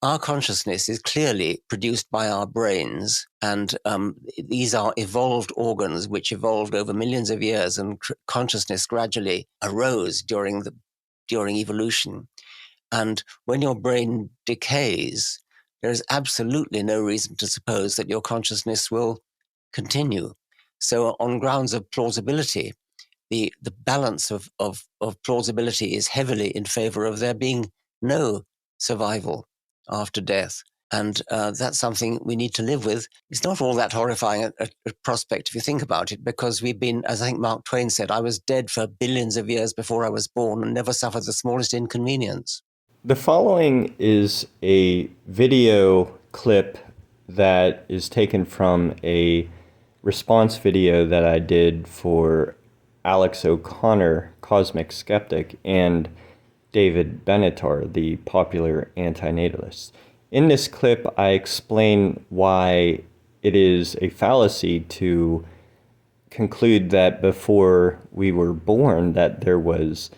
our consciousness is clearly produced by our brains, and these are evolved organs which evolved over millions of years, and consciousness gradually arose during evolution. And when your brain decays, there is absolutely no reason to suppose that your consciousness will continue. So, on grounds of plausibility, the balance of plausibility is heavily in favor of there being no survival after death. And that's something we need to live with. It's not all that horrifying a prospect if you think about it, because we've been, as I think Mark Twain said, I was dead for billions of years before I was born and never suffered the smallest inconvenience. The following is a video clip that is taken from a response video that I did for Alex O'Connor, Cosmic Skeptic, and David Benatar, the popular antinatalist. In this clip, I explain why it is a fallacy to conclude that before we were born that there was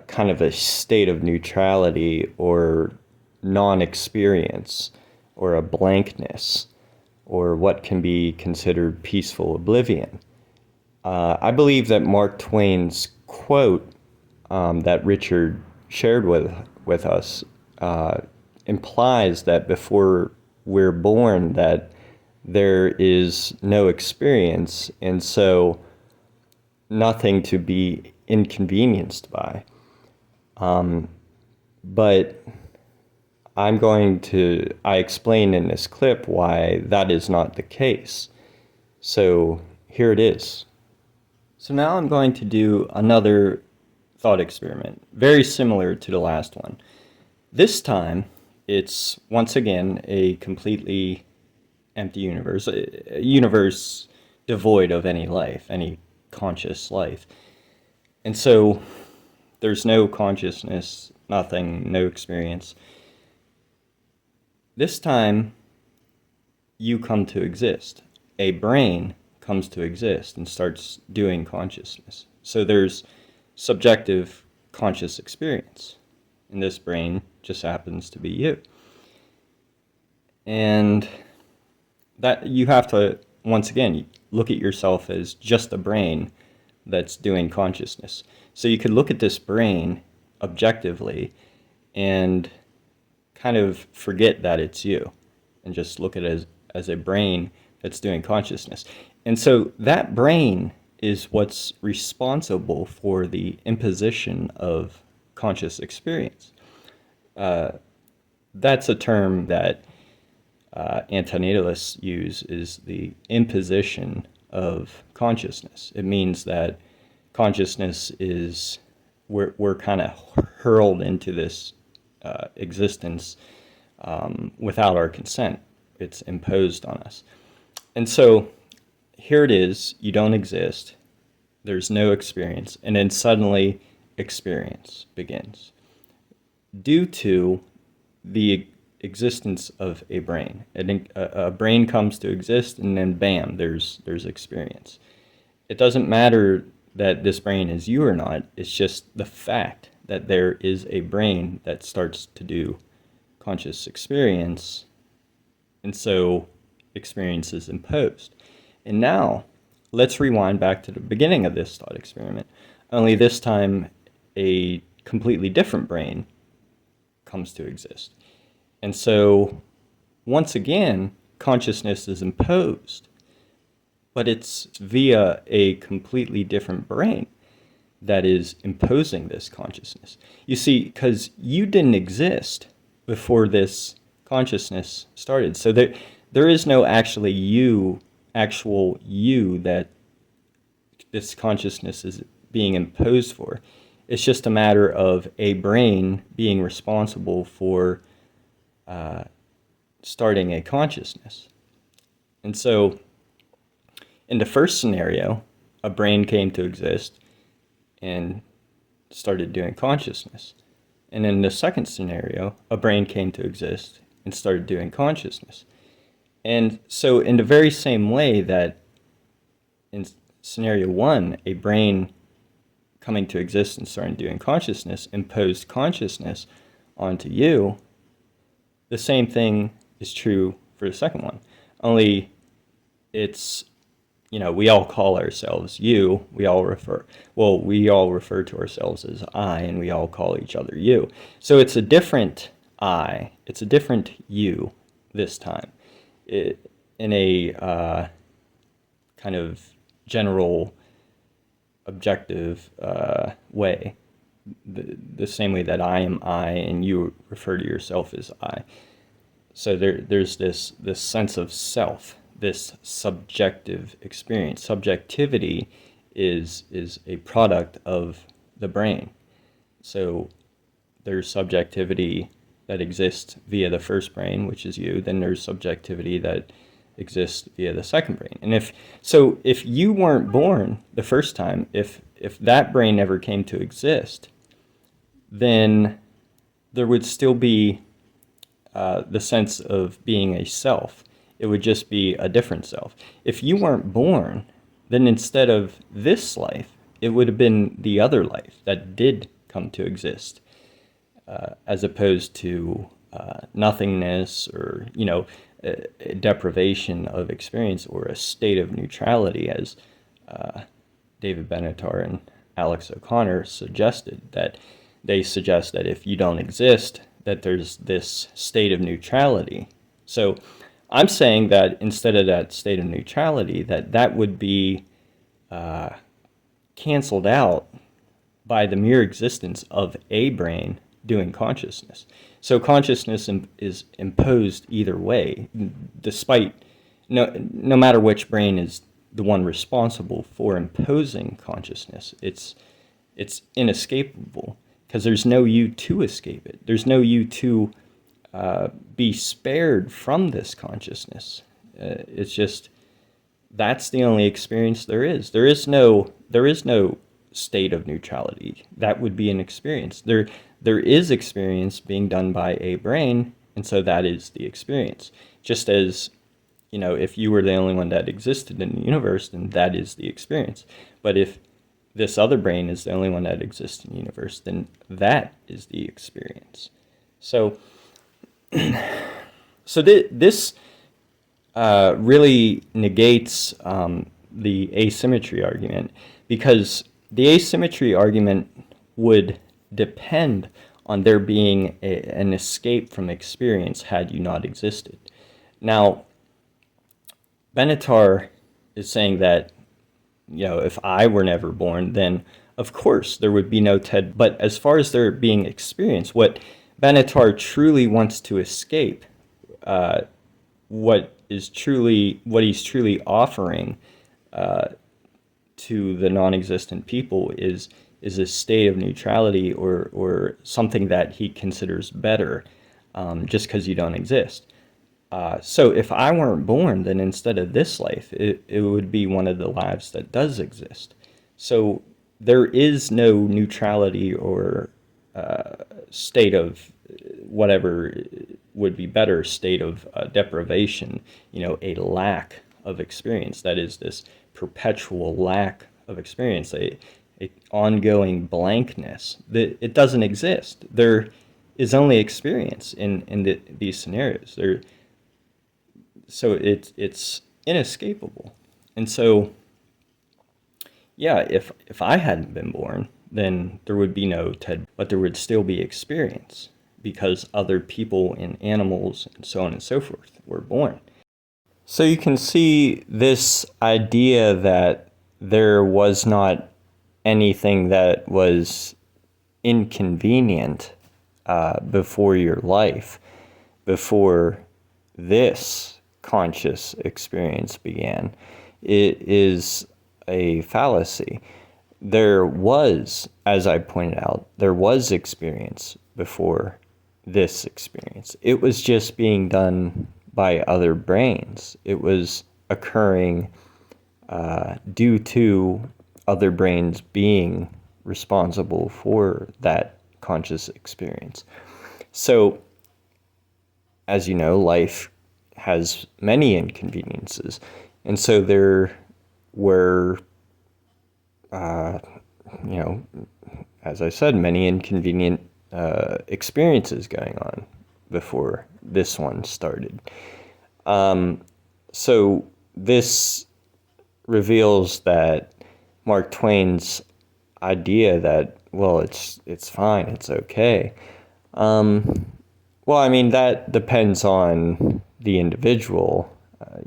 kind of a state of neutrality or non-experience or a blankness or what can be considered peaceful oblivion. I believe that Mark Twain's quote that Richard shared with us implies that before we're born that there is no experience, and so nothing to be inconvenienced by. But I explain in this clip why that is not the case. So here it is. So now I'm going to do another thought experiment, very similar to the last one. This time, it's once again a completely empty universe, a universe devoid of any life, any conscious life. And so there's no consciousness, nothing, no experience. This time, you come to exist. A brain comes to exist and starts doing consciousness. So there's subjective conscious experience. And this brain just happens to be you. And that you have to, once again, look at yourself as just a brain that's doing consciousness. So you could look at this brain objectively and kind of forget that it's you and just look at it as a brain that's doing consciousness. And so that brain is what's responsible for the imposition of conscious experience. That's a term that antinatalists use, is the imposition of consciousness. It means that consciousness is, we're kind of hurled into this existence without our consent. It's imposed on us. And so here it is, you don't exist, there's no experience, and then suddenly experience begins due to the existence of a brain. A brain comes to exist, and then bam, there's experience. It doesn't matter that this brain is you or not, it's just the fact that there is a brain that starts to do conscious experience, and so experience is imposed. And now, let's rewind back to the beginning of this thought experiment, only this time a completely different brain comes to exist. And so, once again, consciousness is imposed, but it's via a completely different brain that is imposing this consciousness. You see, because you didn't exist before this consciousness started. So there is no actual you that this consciousness is being imposed for. It's just a matter of a brain being responsible for starting a consciousness. And so in the first scenario, a brain came to exist and started doing consciousness. And in the second scenario, a brain came to exist and started doing consciousness. And so in the very same way that in scenario one, a brain coming to exist and starting doing consciousness imposed consciousness onto you, the same thing is true for the second one. Only it's, we all call ourselves you. We all refer to ourselves as I, and we all call each other you. So it's a different I. It's a different you this time, in a kind of general, objective way. The same way that I am I, and you refer to yourself as I. So there's this sense of self, this subjective experience. Subjectivity is a product of the brain. So there's subjectivity that exists via the first brain, which is you. Then there's subjectivity that exists via the second brain. And if you weren't born the first time, if that brain never came to exist, then there would still be the sense of being a self. It would just be a different self. If you weren't born, then instead of this life, it would have been the other life that did come to exist, as opposed to nothingness, or a deprivation of experience, or a state of neutrality, as David Benatar and Alex O'Connor suggested. That they suggest that if you don't exist, that there's this state of neutrality. So I'm saying that instead of that state of neutrality, that would be canceled out by the mere existence of a brain doing consciousness. So consciousness is imposed either way, despite no matter which brain is the one responsible for imposing consciousness. It's inescapable, because there's no you to escape it. There's no you to be spared from this consciousness. It's just, that's the only experience there is. There is no state of neutrality. That would be an experience. There is experience being done by a brain, and so that is the experience. Just as, if you were the only one that existed in the universe, then that is the experience. But if this other brain is the only one that exists in the universe, then that is the experience. So this really negates the asymmetry argument, because the asymmetry argument would depend on there being an escape from experience had you not existed. Now, Benatar is saying that, if I were never born, then of course there would be no Ted. But as far as there being experience, what Benatar truly wants to escape, what he's truly offering to the non-existent people is a state of neutrality, or something that he considers better, just because you don't exist. So if I weren't born, then instead of this life, it would be one of the lives that does exist. So there is no neutrality or state of whatever would be better, state of deprivation, a lack of experience. That is this perpetual lack of experience, a ongoing blankness. It doesn't exist. There is only experience in these scenarios. So it's inescapable. And so, yeah, if I hadn't been born, then there would be no Ted, but there would still be experience, because other people and animals and so on and so forth were born. So you can see this idea that there was not anything that was inconvenient before your life, before this conscious experience began. It is a fallacy. There was, as I pointed out, there was experience before this experience. It was just being done by other brains. It was occurring due to other brains being responsible for that conscious experience. So, as you know, life has many inconveniences. And so there were, as I said, many inconvenient experiences going on before this one started. So this reveals that Mark Twain's idea that, well, it's fine, it's okay. Well, I mean, that depends on the individual.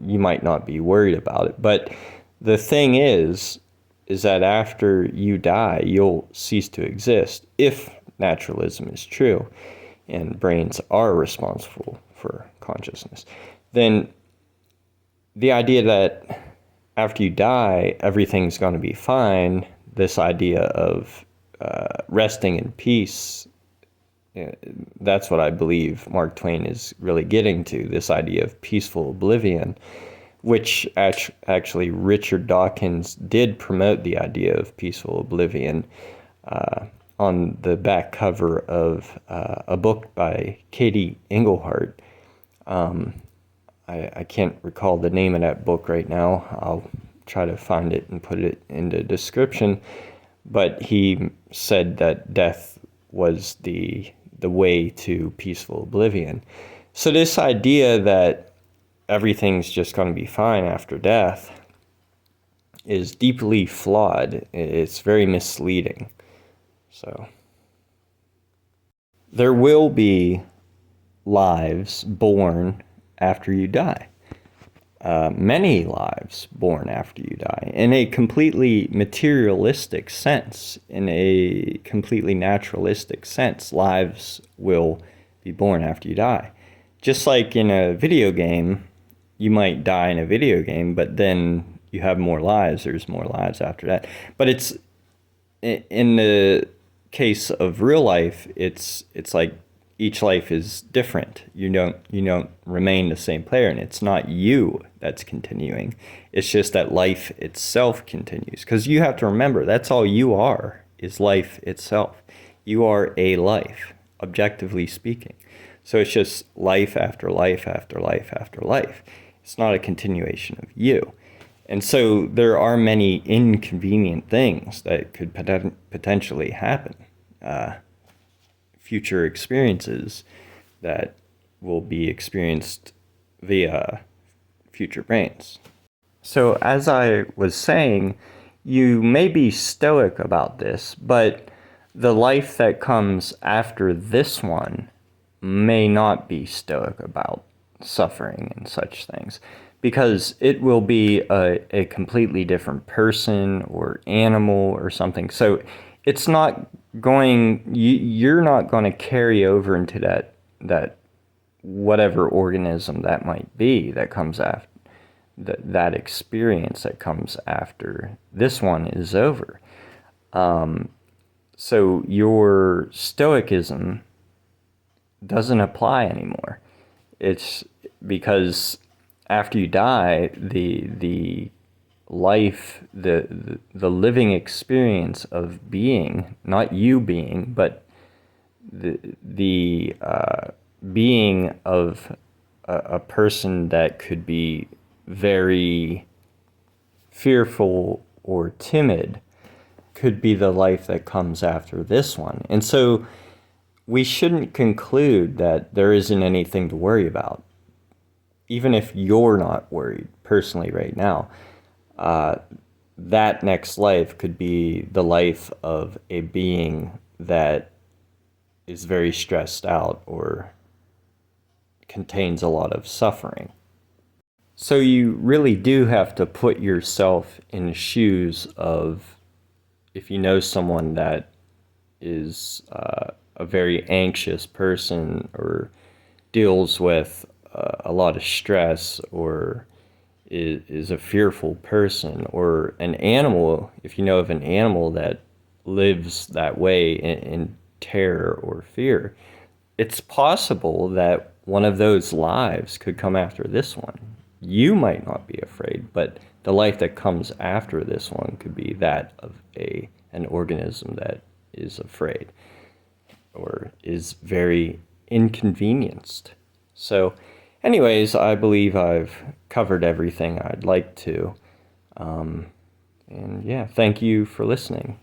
You might not be worried about it, but the thing is that after you die, you'll cease to exist, if naturalism is true and brains are responsible for consciousness. Then the idea that after you die, everything's going to be fine, this idea of resting in peace, that's what I believe Mark Twain is really getting to, this idea of peaceful oblivion, which actually Richard Dawkins did promote the idea of peaceful oblivion on the back cover of a book by Katie Engelhart. I can't recall the name of that book right now. I'll try to find it and put it in the description. But he said that death was the way to peaceful oblivion. So this idea that everything's just going to be fine after death is deeply flawed. It's very misleading. So there will be lives born after you die. Many lives born after you die, in a completely materialistic sense, in a completely naturalistic sense. Lives will be born after you die. Just like in a video game, you might die in a video game, but then you have more lives. There's more lives after that. But it's, in the case of real life, it's like each life is different. You don't remain the same player, and it's not you that's continuing. It's just that life itself continues. Because you have to remember, that's all you are, is life itself. You are a life, objectively speaking. So it's just life after life after life after life. It's not a continuation of you. And so there are many inconvenient things that could potentially happen. Future experiences that will be experienced via future brains. So as I was saying, you may be stoic about this, but the life that comes after this one may not be stoic about suffering and such things, because it will be a completely different person or animal or something. So it's not going, you're not going to carry over into that whatever organism that might be that comes after, that experience that comes after this one is over. So your stoicism doesn't apply anymore. It's because after you die, the life, the living experience of being, not you being, but the being of a person that could be very fearful or timid, could be the life that comes after this one. And so we shouldn't conclude that there isn't anything to worry about, even if you're not worried personally right now. That next life could be the life of a being that is very stressed out or contains a lot of suffering. So you really do have to put yourself in the shoes of, if you know someone that is a very anxious person or deals with a lot of stress, or is a fearful person, or an animal, if you know of an animal that lives that way in terror or fear, it's possible that one of those lives could come after this one. You might not be afraid, but the life that comes after this one could be that of an organism that is afraid or is very inconvenienced. So anyways, I believe I've covered everything I'd like to. And yeah, thank you for listening.